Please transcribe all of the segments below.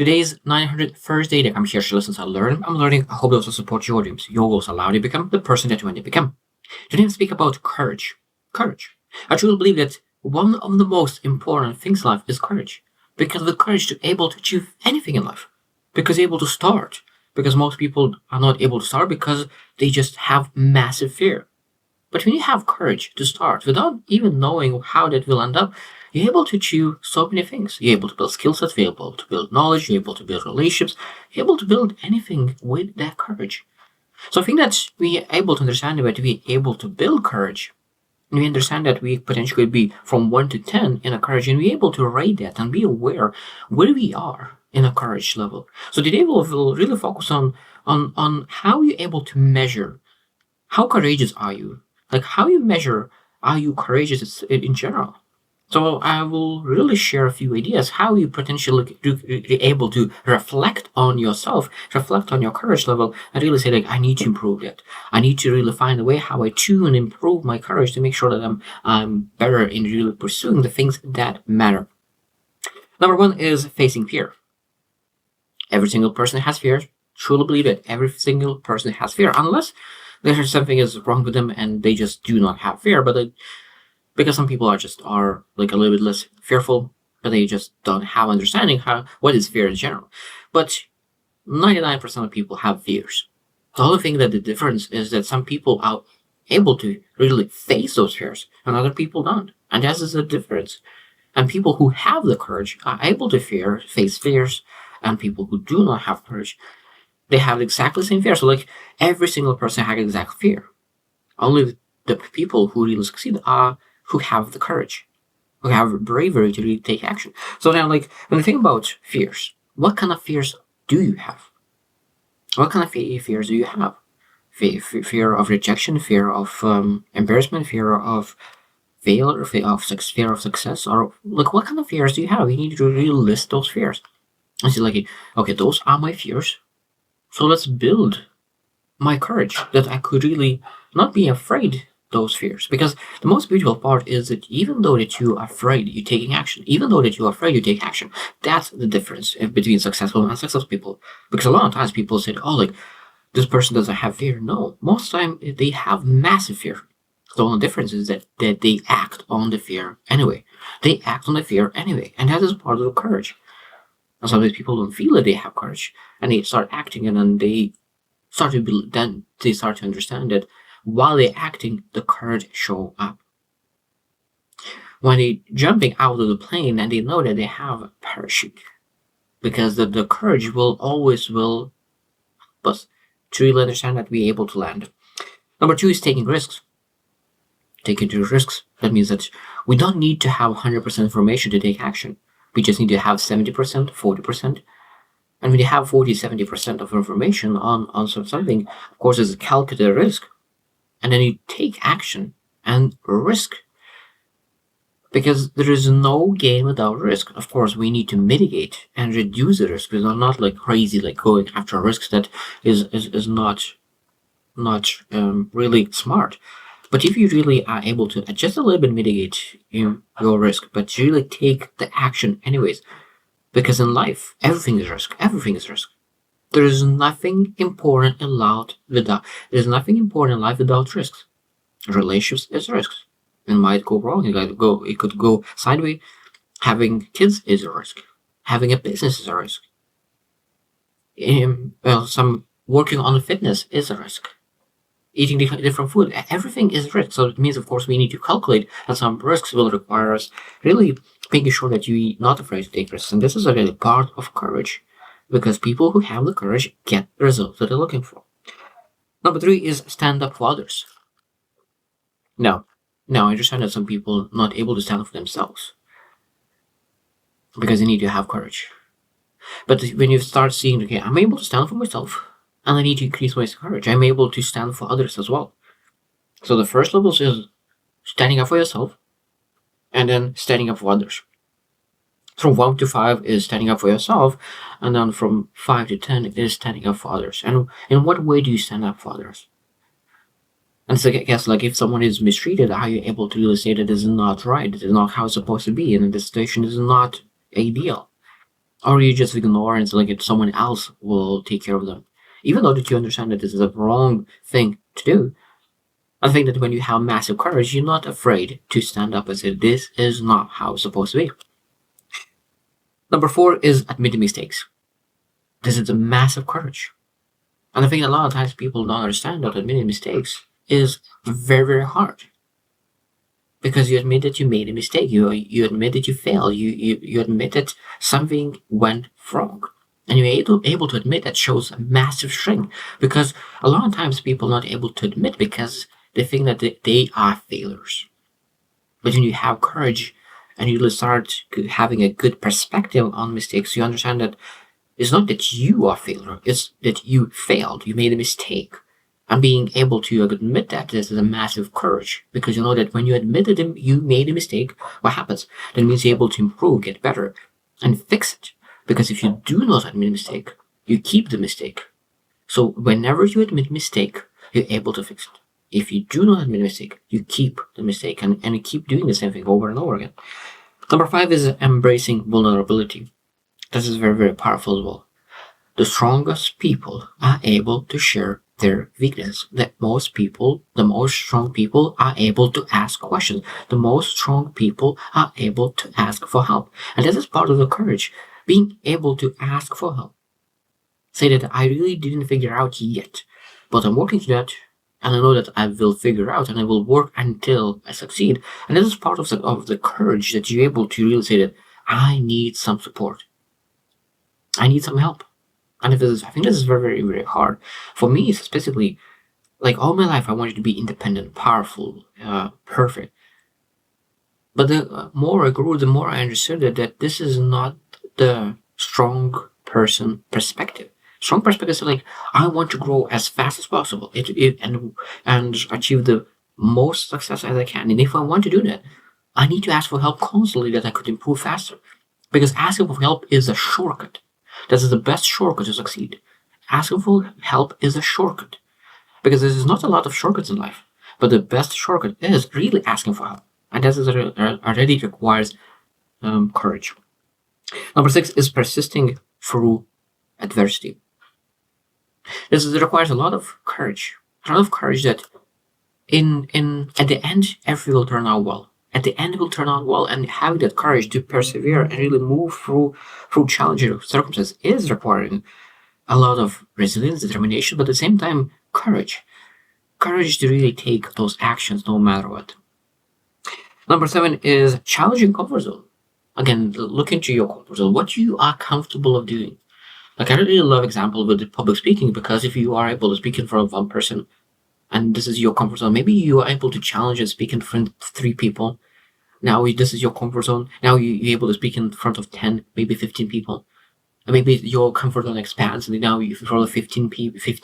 Today is 901st day that I'm here to listen to learn. I'm learning. I hope those will support your dreams. Your goals allow you to become the person that you want to become. Today I speak about courage. Courage. I truly believe that one of the most important things in life is courage. Because the courage to able to achieve anything in life. Because able to start. Because most people are not able to start because they just have massive fear. But when you have courage to start without even knowing how that will end up, you're able to achieve so many things. You're able to build skill sets, you're able to build knowledge, you're able to build relationships, you're able to build anything with that courage. So I think that we are able to understand that we are able to build courage. And we understand that we potentially be from 1 to 10 in a courage, and we're able to rate that and be aware where we are in a courage level. So today we'll really focus on how you're able to measure how courageous are you? Like how you measure are you courageous in general? So I will really share a few ideas how you potentially be able to reflect on yourself, reflect on your courage level, and really say like I need to improve it. I need to really find a way how I tune and improve my courage to make sure that I'm better in really pursuing the things that matter. Number one is facing fear. Every single person has fears. Truly believe it. Every single person has fear, unless there's something is wrong with them and they just do not have fear. But because some people are like a little bit less fearful, but they just don't have understanding what is fear in general. But 99% of people have fears. The only thing that the difference is that some people are able to really face those fears and other people don't. And that is the difference. And people who have the courage are able to face fears, and people who do not have courage, they have exactly the same fear. So like every single person has exact fear. Only the people who really succeed are who have the courage, who have bravery to really take action. So now, like when you think about fears, what kind of fears do you have? What kind of fears do you have? Fear of rejection, fear of embarrassment, fear of failure, fear of success, or like what kind of fears do you have? You need to really list those fears. And say like, okay, those are my fears. So let's build my courage that I could really not be afraid those fears. Because the most beautiful part is that even though that you are afraid, you're taking action. Even though that you are afraid, you take action. That's the difference between successful and unsuccessful people. Because a lot of times people say, oh, like, this person doesn't have fear. No, most of the time they have massive fear. The only difference is that they act on the fear anyway. They act on the fear anyway. And that is part of the courage. And sometimes people don't feel that they have courage. And they start acting, and then they start to understand that while they're acting, the courage show up. When they're jumping out of the plane and they know that they have a parachute, because the courage will always help us to really understand that we're able to land. Number two is taking risks. Taking risks. That means that we don't need to have 100% information to take action. We just need to have 70%, 40%. And when you have 40, 70% of information on something, of course, it's a calculated risk. And then you take action and risk. Because there is no gain without risk. Of course, we need to mitigate and reduce the risk. We're not like crazy, like going after risks that is not really smart. But if you really are able to just a little bit mitigate your risk, but you really take the action anyways, because in life, everything is risk. Everything is risk. There is nothing important in life without risks. Relationships is risks. It might go wrong. It could go sideways. Having kids is a risk. Having a business is a risk. Some working on fitness is a risk. Eating different food, everything is risk. So it means, of course, we need to calculate, and some risks will require us really making sure that you're not afraid to take risks. And this is a really part of courage, because people who have the courage get the results that they're looking for. Number three is stand up for others. Now, I understand that some people are not able to stand up for themselves because they need to have courage. But when you start seeing, okay, I'm able to stand up for myself, and I need to increase my courage. I'm able to stand for others as well. So the first level is standing up for yourself, and then standing up for others. From 1 to 5 is standing up for yourself, and then from 5 to 10 is standing up for others. And in what way do you stand up for others? And so I guess like if someone is mistreated, are you able to really say that this is not right? This is not how it's supposed to be, and this situation is not ideal. or you just ignore and like someone else will take care of them, even though that you understand that this is a wrong thing to do. I think that when you have massive courage, you're not afraid to stand up and say, this is not how it's supposed to be. Number 4 is admitting mistakes. This is a massive courage. And I think a lot of times people don't understand that admitting mistakes is very, very hard. Because you admit that you made a mistake. You admit that you failed. You admit that something went wrong. And you're able to admit that shows a massive strength. Because a lot of times people are not able to admit because they think that they are failures. But when you have courage and you start having a good perspective on mistakes, you understand that it's not that you are a failure, it's that you failed, you made a mistake. And being able to admit that this is a massive courage, because you know that when you admit that you made a mistake, what happens? That means you're able to improve, get better, and fix it. Because if you do not admit a mistake, you keep the mistake. So whenever you admit mistake, you're able to fix it. If you do not admit a mistake, you keep the mistake and you keep doing the same thing over and over again. Number 5 is embracing vulnerability. This is very, very powerful as well. The strongest people are able to share their weakness. The most strong people are able to ask questions. The most strong people are able to ask for help. And this is part of the courage, being able to ask for help. Say that I really didn't figure out yet, but I'm working to that. And I know that I will figure out and I will work until I succeed. And this is part of the courage that you're able to really say that I need some support. I need some help. And I think this is very, very, very hard. For me, specifically, like all my life, I wanted to be independent, powerful, perfect. But the more I grew, the more I understood that this is not the strong person perspective. Strong perspective is like, I want to grow as fast as possible and achieve the most success as I can. And if I want to do that, I need to ask for help constantly that I could improve faster. Because asking for help is a shortcut. This is the best shortcut to succeed. Asking for help is a shortcut. Because there's not a lot of shortcuts in life. But the best shortcut is really asking for help. And that already requires courage. Number 6 is persisting through adversity. This requires a lot of courage. A lot of courage that at the end, everything will turn out well. At the end, it will turn out well, and having that courage to persevere and really move through challenging circumstances is requiring a lot of resilience, determination, but at the same time, courage. Courage to really take those actions no matter what. Number 7 is challenging comfort zone. Again, look into your comfort zone. What you are comfortable of doing. Like, I really love example with the public speaking, because if you are able to speak in front of one person and this is your comfort zone, maybe you are able to challenge and speak in front of 3 people. Now this is your comfort zone. Now you're able to speak in front of 10, maybe 15 people. And maybe your comfort zone expands and now you're in front of 50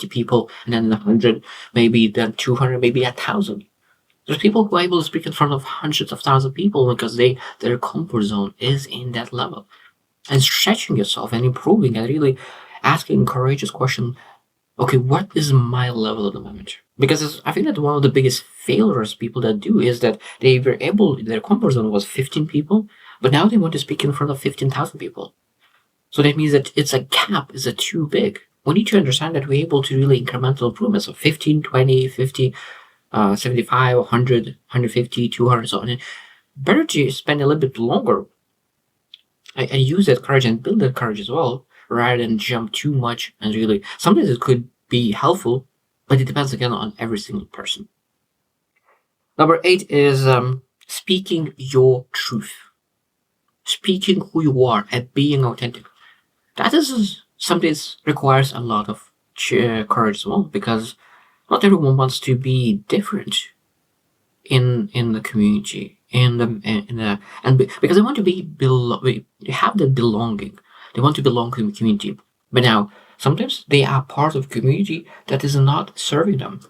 people, and then 100, maybe then 200, maybe 1,000. There's people who are able to speak in front of hundreds of thousands of people because their comfort zone is in that level. And stretching yourself and improving and really asking courageous questions. Okay, what is my level at the moment? Because I think that one of the biggest failures people that do is that they were able, their comfort zone was 15 people, but now they want to speak in front of 15,000 people. So that means that it's a gap is too big. We need to understand that we're able to really incremental improvements of 15, 20, 50, 75, 100, 150, 200, so on. Better to spend a little bit longer and use that courage and build that courage as well, rather than jump too much and really. Sometimes it could be helpful, but it depends again on every single person. Number 8 is speaking your truth. Speaking who you are and being authentic. That is something that requires a lot of courage as well, because not everyone wants to be different in the community, because they want to have that belonging. They want to belong to the community. But now, sometimes they are part of a community that is not serving them,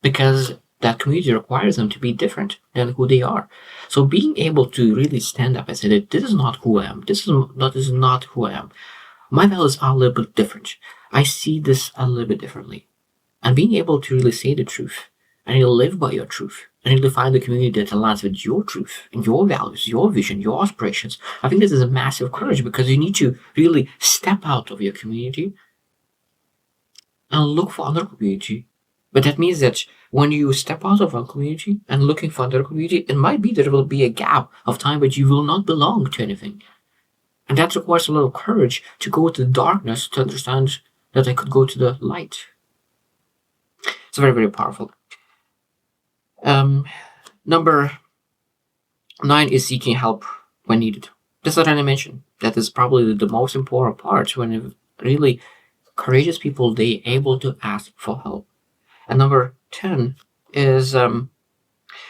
because that community requires them to be different than who they are. So being able to really stand up and say that this is not who I am. This is not who I am. My values are a little bit different. I see this a little bit differently. And being able to really say the truth and you live by your truth and really find a community that aligns with your truth and your values, your vision, your aspirations. I think this is a massive courage because you need to really step out of your community and look for another community. But that means that when you step out of one community and looking for another community, it might be there will be a gap of time, but you will not belong to anything. And that requires a lot of courage to go to the darkness to understand that I could go to the light. It's very, very powerful. Number 9 is seeking help when needed. That's what I mentioned. That is probably the most important part when really courageous people, they able to ask for help. And number 10 is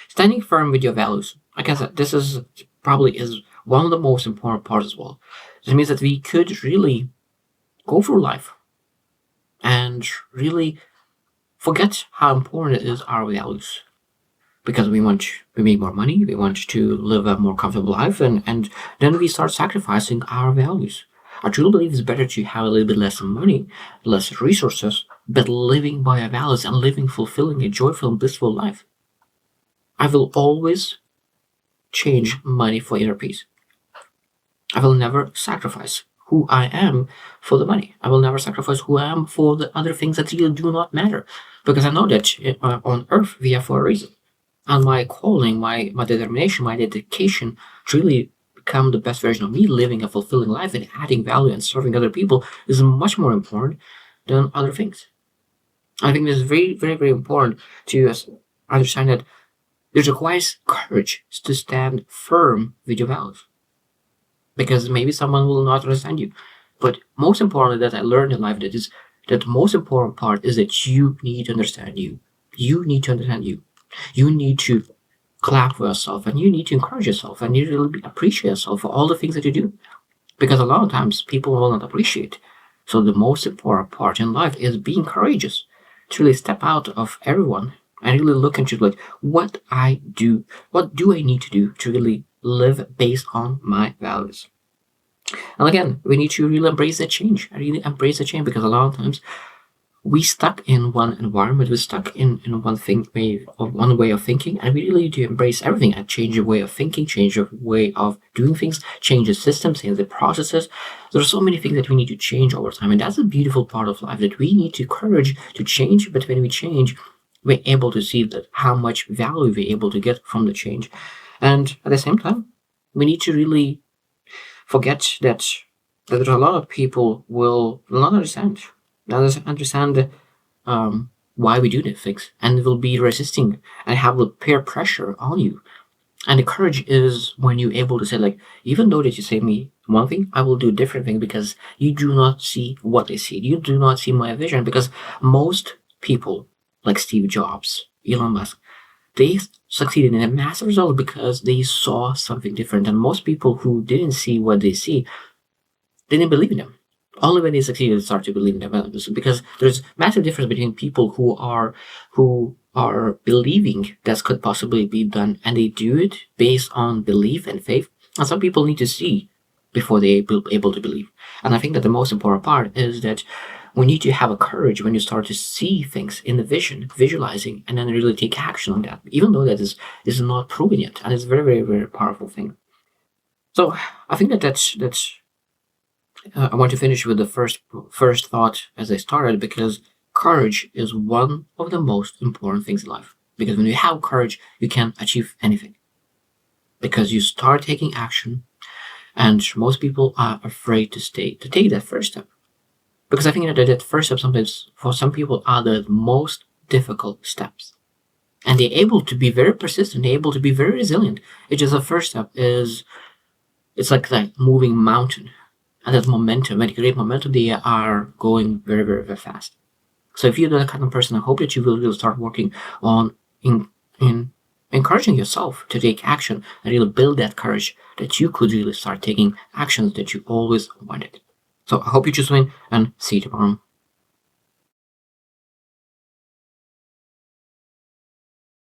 standing firm with your values. Like I said, this is probably is one of the most important parts as well. It means that we could really go through life and really forget how important it is our values. Because we make more money, we want to live a more comfortable life, and then we start sacrificing our values. I truly believe it's better to have a little bit less money, less resources, but living by our values and living fulfilling a joyful and blissful life. I will always change money for inner peace. I will never sacrifice who I am for the money. I will never sacrifice who I am for the other things that really do not matter. Because I know that on earth we are for a reason. And my calling, my determination, my dedication to really become the best version of me, living a fulfilling life and adding value and serving other people is much more important than other things. I think it's very, very, very important to understand that it requires courage to stand firm with your values. Because maybe someone will not understand you. But most importantly that I learned in life that the most important part is that you need to understand you. You need to understand you. You need to clap for yourself and you need to encourage yourself and you really appreciate yourself for all the things that you do. Because a lot of times people will not appreciate. So the most important part in life is being courageous to really step out of everyone and really look into like what do I need to do to really live based on my values. And again, we need to really embrace that change. Because a lot of times we stuck in one environment, we're stuck in one way of thinking, and we really need to embrace everything and change your way of thinking, change your way of doing things, change the systems, change the processes. There are so many things that we need to change over time, and that's a beautiful part of life that we need to courage to change. But when we change, we're able to see that how much value we're able to get from the change. And at the same time, we need to really forget that there are a lot of people will not understand why we do these things and will be resisting and have the peer pressure on you. And the courage is when you're able to say like, even though that you say me one thing, I will do a different thing because you do not see what I see. You do not see my vision. Because most people like Steve Jobs, Elon Musk, they succeeded in a massive result because they saw something different. And most people who didn't see what they see, they didn't believe in them. Only when they succeeded, they start to believe in them. Because there's massive difference between people who are believing that could possibly be done, and they do it based on belief and faith. And some people need to see before they're able to believe. And I think that the most important part is that we need to have a courage when you start to see things in the vision, visualizing, and then really take action on that, even though that is not proven yet. And it's a very, very, very powerful thing. So I think that's I want to finish with the first thought as I started, because courage is one of the most important things in life. Because when you have courage, you can achieve anything. Because you start taking action, and most people are afraid to take that first step. Because I think that first step sometimes for some people are the most difficult steps. And they're able to be very persistent, they're able to be very resilient. It's just the first step it's like that moving mountain. And that momentum, when you create momentum, they are going very, very, very fast. So if you're that kind of person, I hope that you will really start working on in encouraging yourself to take action and really build that courage that you could really start taking actions that you always wanted. So I hope you choose win and see you tomorrow.